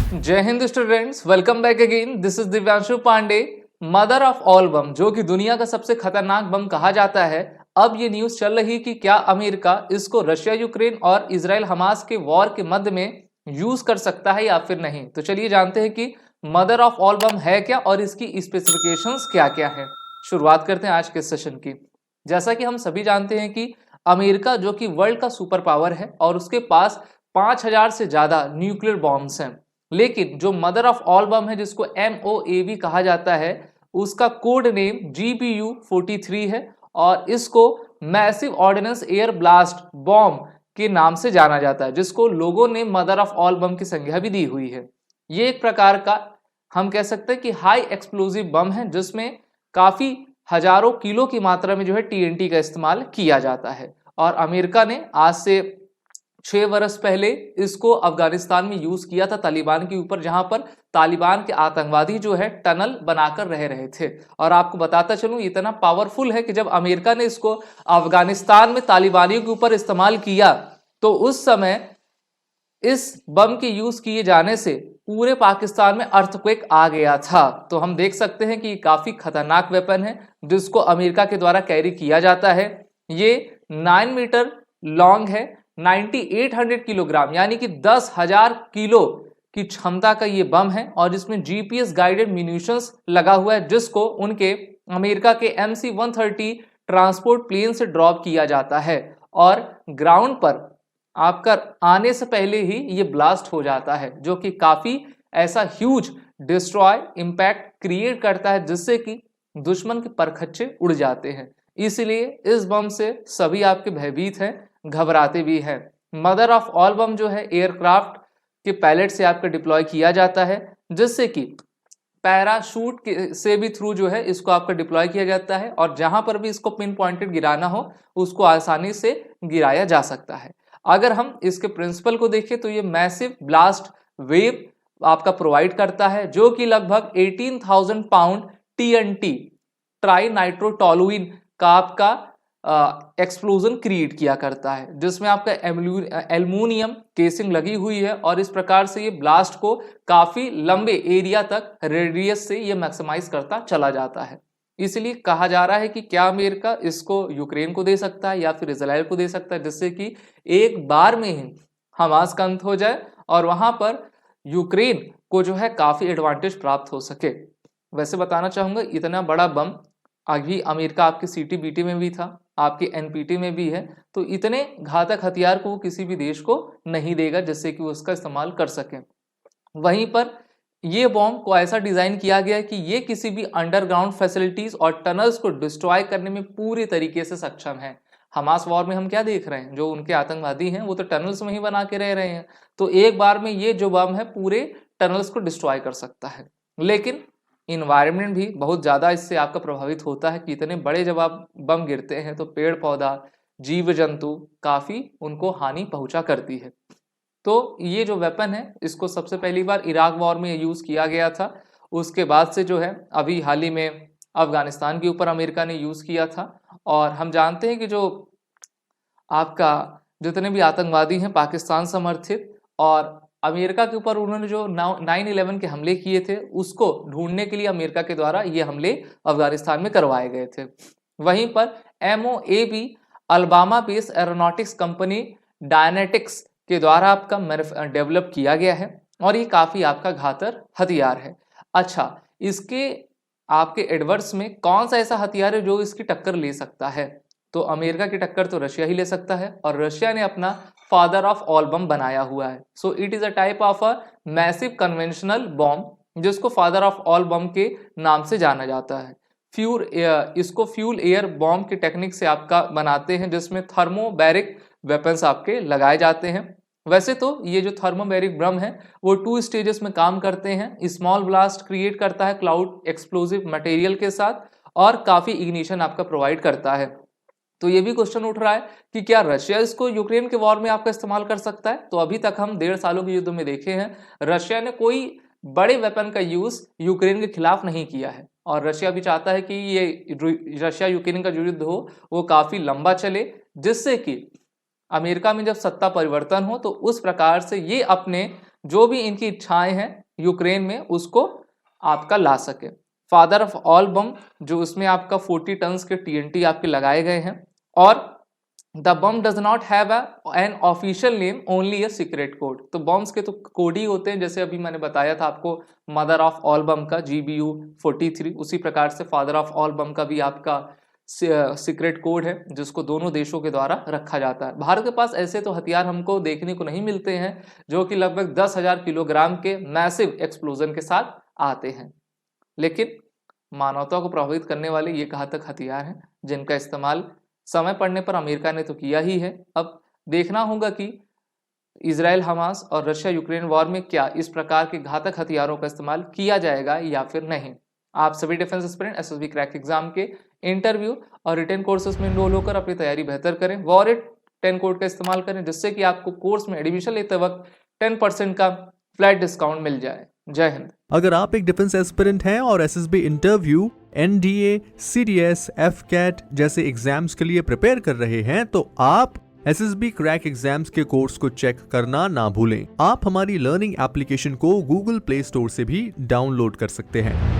जय Hind students, welcome back again. This is Divyanshu Pandey. Mother of all bomb, जो कि दुनिया का सबसे खतरनाक बम कहा जाता है, अब ये न्यूज चल रही कि क्या अमेरिका इसको रशिया यूक्रेन और इजराइल हमास के वॉर के मध्य में यूज कर सकता है या फिर नहीं। तो चलिए जानते हैं कि मदर ऑफ ऑल बम है क्या और इसकी स्पेसिफिकेशंस क्या क्या है। शुरुआत करते हैं आज के सेशन की। जैसा कि हम सभी जानते हैं कि अमेरिका जो कि वर्ल्ड का सुपर पावर है और उसके पास 5000 से ज्यादा न्यूक्लियर बॉम्ब्स हैं, लेकिन जो मदर ऑफ ऑल बम है जिसको MOAB कहा जाता है, उसका कोड नेम GBU-43 है और इसको massive ordnance air blast bomb के नाम से जाना जाता है, जिसको लोगों ने मदर ऑफ ऑल बम की संज्ञा भी दी हुई है। ये एक प्रकार का हम कह सकते हैं कि हाई एक्सप्लोजिव बम है, जिसमें काफी हजारों किलो की मात्रा में जो है TNT का इस्तेमाल किया जाता है। और अमेरिका ने आज से 6 वर्ष पहले इसको अफगानिस्तान में यूज किया था तालिबान के ऊपर, जहां पर तालिबान के आतंकवादी जो है टनल बनाकर रह रहे थे। और आपको बताता चलूं, इतना पावरफुल है कि जब अमेरिका ने इसको अफगानिस्तान में तालिबानियों के ऊपर इस्तेमाल किया, तो उस समय इस बम के यूज किए जाने से पूरे पाकिस्तान में अर्थक्वेक आ गया था। तो हम देख सकते हैं कि काफी खतरनाक वेपन है जिसको अमेरिका के द्वारा कैरी किया जाता है। ये 9 मीटर लॉन्ग है, 9800 किलोग्राम यानी कि 10,000 किलो की क्षमता का ये बम है और इसमें GPS गाइडेड म्यूनिशंस लगा हुआ है, जिसको उनके अमेरिका के MC-130 ट्रांसपोर्ट प्लेन से ड्रॉप किया जाता है और ग्राउंड पर आपका आने से पहले ही ये ब्लास्ट हो जाता है, जो कि काफी ऐसा ह्यूज डिस्ट्रॉय इंपैक्ट क्रिएट करता है, जिससे कि दुश्मन के परखच्चे उड़ जाते हैं। इसलिए इस बम से सभी आपके भयभीत हैं, घबराते भी हैं। मदर ऑफ ऑल बम जो है एयरक्राफ्ट के पैलेट से आपका डिप्लॉय किया जाता है, जिससे कि पैराशूट से भी थ्रू जो है इसको आपका डिप्लॉय किया जाता है और जहां पर भी इसको पिन पॉइंटेड गिराना हो उसको आसानी से गिराया जा सकता है। अगर हम इसके प्रिंसिपल को देखें तो ये मैसिव ब्लास्ट वेव आपका प्रोवाइड करता है, जो कि लगभग 18,000 पाउंड TNT ट्राई नाइट्रोटोलुइन का आपका एक्सप्लोजन क्रिएट किया करता है, जिसमें आपका एल्यूमिनियम केसिंग लगी हुई है और इस प्रकार से ये ब्लास्ट को काफी लंबे एरिया तक रेडियस से ये मैक्सिमाइज करता चला जाता है। इसलिए कहा जा रहा है कि क्या अमेरिका इसको यूक्रेन को दे सकता है या फिर इजराइल को दे सकता है, जिससे कि एक बार में ही हमास का अंत हो जाए और वहां पर यूक्रेन को जो है काफी एडवांटेज प्राप्त हो सके। वैसे बताना चाहूंगा, इतना बड़ा बम अभी अमेरिका आपके CTBT में भी था, आपके NPT में भी है, तो इतने घातक हथियार को वो किसी भी देश को नहीं देगा जिससे कि वो उसका इस्तेमाल कर सके। वहीं पर ये बॉम्ब को ऐसा डिजाइन किया गया है कि ये किसी भी अंडरग्राउंड फैसिलिटीज और टनल्स को डिस्ट्रॉय करने में पूरी तरीके से सक्षम है। हमास वॉर में हम क्या देख रहे हैं, जो उनके आतंकवादी हैं वो तो टनल्स में ही बना के रह रहे हैं, तो एक बार में ये जो बम है पूरे टनल्स को डिस्ट्रॉय कर सकता है। लेकिन इन्वायरमेंट भी बहुत ज़्यादा इससे आपका प्रभावित होता है कि इतने बड़े जब आप बम गिरते हैं तो पेड़ पौधा जीव जंतु काफ़ी उनको हानि पहुंचा करती है। तो ये जो वेपन है इसको सबसे पहली बार इराक वॉर में यूज़ किया गया था। उसके बाद से जो है अभी हाल ही में अफगानिस्तान के ऊपर अमेरिका ने यूज़ किया था। और हम जानते हैं कि जो आपका जितने भी आतंकवादी हैं पाकिस्तान समर्थित और अमेरिका के ऊपर उन्होंने जो 9/11 के हमले किए थे, उसको ढूंढने के लिए अमेरिका के द्वारा ये हमले अफगानिस्तान में करवाए गए थे। वहीं पर MOAB Alabama based aeronautics company Dynetics के द्वारा आपका डेवलप किया गया है और ये काफ़ी आपका घातक हथियार है। अच्छा, इसके आपके एडवर्स में कौन सा ऐसा हथियार है जो इसकी टक्कर ले सकता है? तो अमेरिका की टक्कर तो रशिया ही ले सकता है और रशिया ने अपना फादर ऑफ ऑल बम बनाया हुआ है। So it is a type of a massive conventional bomb, जिसको फादर ऑफ ऑल बम के नाम से जाना जाता है। इसको फ्यूल एयर बॉम्ब की टेक्निक से आपका बनाते हैं, जिसमें थर्मोबैरिक वेपन्स आपके लगाए जाते हैं। वैसे तो ये जो थर्मोबैरिक बम है वो 2 स्टेजेस में काम करते हैं। स्मॉल ब्लास्ट क्रिएट करता है क्लाउड एक्सप्लोजिव मटेरियल के साथ और काफ़ी इग्निशन आपका प्रोवाइड करता है। तो ये भी क्वेश्चन उठ रहा है कि क्या रशिया इसको यूक्रेन के वॉर में आपका इस्तेमाल कर सकता है? तो अभी तक हम 1.5 सालों के युद्ध में देखे हैं, रशिया ने कोई बड़े वेपन का यूज यूक्रेन के खिलाफ नहीं किया है और रशिया भी चाहता है कि ये रशिया यूक्रेन का जो युद्ध हो वो काफी लंबा चले, जिससे कि अमेरिका में जब सत्ता परिवर्तन हो तो उस प्रकार से ये अपने जो भी इनकी इच्छाएं हैं यूक्रेन में उसको आपका ला सके। फादर ऑफ ऑल बम, जो उसमें आपका 40 टन्स के TNT आपके लगाए गए हैं, और the bomb does not have an official name, only a secret code. तो बम्स के तो कोड ही होते हैं, जैसे अभी मैंने बताया था आपको मदर ऑफ ऑल बम का GBU 43, उसी प्रकार से फादर ऑफ ऑल बम का भी आपका सीक्रेट कोड है जिसको दोनों देशों के द्वारा रखा जाता है। भारत के पास ऐसे तो हथियार हमको देखने को नहीं मिलते हैं जो कि लगभग 10,000 किलोग्राम के मैसिव एक्सप्लोजन के साथ आते हैं, लेकिन मानवता को प्रभावित करने वाले ये घातक हथियार हैं जिनका इस्तेमाल समय पड़ने पर अमेरिका ने तो किया ही है। अब देखना होगा कि इजराइल हमास और रशिया यूक्रेन वॉर में क्या इस प्रकार के घातक हथियारों का इस्तेमाल किया जाएगा या फिर नहीं। आप सभी defence aspirant SSB crack exam के इंटरव्यू और रिटन कोर्सेज में इनरोल होकर अपनी तैयारी बेहतर करें। वॉरेट 10 कोड का इस्तेमाल करें जिससे कि आपको कोर्स में एडमिशन लेते वक्त 10% का फ्लैट डिस्काउंट मिल जाए। जय हिंद। अगर आप एक डिफेंस एस्पिरेंट हैं और SSB interview, NDA, CDS, FCAT जैसे एग्जाम्स के लिए प्रिपेयर कर रहे हैं तो आप SSB क्रैक एग्जाम्स के कोर्स को चेक करना ना भूलें। आप हमारी लर्निंग एप्लीकेशन को Google Play Store से भी डाउनलोड कर सकते हैं।